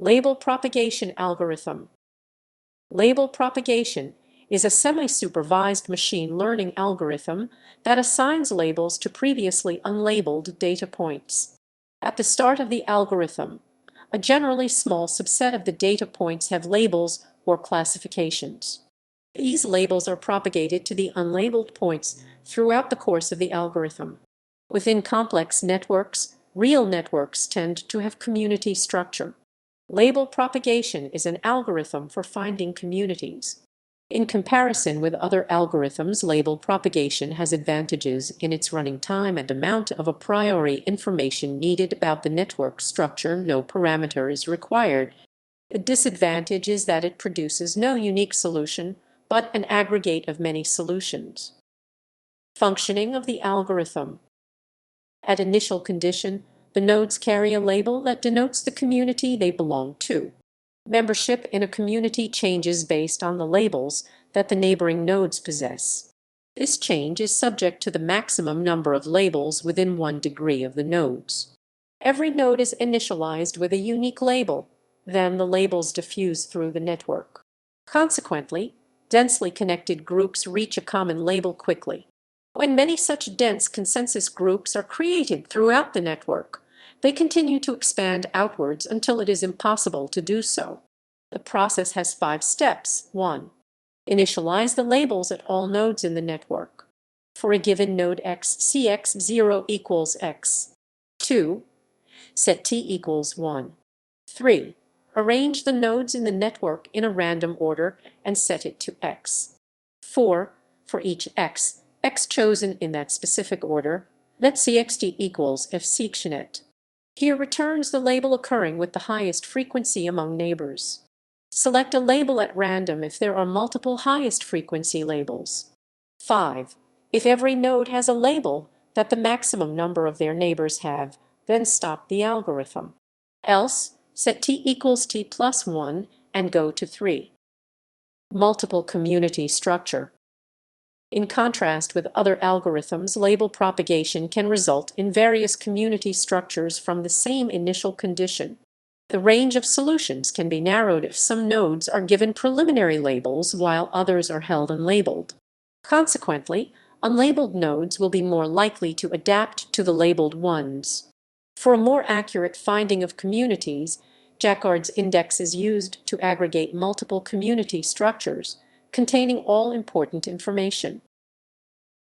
Label propagation algorithm. Label propagation is a semi-supervised machine learning algorithm that assigns labels to previously unlabeled data points. At the start of the algorithm, a generally small subset of the data points have labels or classifications. These labels are propagated to the unlabeled points throughout the course of the algorithm. Within complex networks, real networks tend to have community structure. Label propagation is an algorithm for finding communities. In comparison with other algorithms, label propagation has advantages in its running time and amount of a priori information needed about the network structure. No parameter is required. The disadvantage is that it produces no unique solution, but an aggregate of many solutions. Functioning of the algorithm. At initial condition, the nodes carry a label that denotes the community they belong to. Membership in a community changes based on the labels that the neighboring nodes possess. This change is subject to the maximum number of labels within 1 degree of the nodes. Every node is initialized with a unique label, then the labels diffuse through the network. Consequently, densely connected groups reach a common label quickly. When many such dense consensus groups are created throughout the network, they continue to expand outwards until it is impossible to do so. The process has 5 steps. 1. Initialize the labels at all nodes in the network. For a given node x, cx0 equals x. 2. Set t equals 1. 3. Arrange the nodes in the network in a random order and set it to x. 4. For each x chosen in that specific order, let cxt equals fsectionet. Here returns the label occurring with the highest frequency among neighbors. Select a label at random if there are multiple highest frequency labels. 5. If every node has a label that the maximum number of their neighbors have, then stop the algorithm. Else, set t equals t plus 1 and go to 3. Multiple community structure. In contrast with other algorithms, label propagation can result in various community structures from the same initial condition. The range of solutions can be narrowed if some nodes are given preliminary labels while others are held unlabeled. Consequently, unlabeled nodes will be more likely to adapt to the labeled ones. For a more accurate finding of communities, Jacquard's index is used to aggregate multiple community structures containing all important information.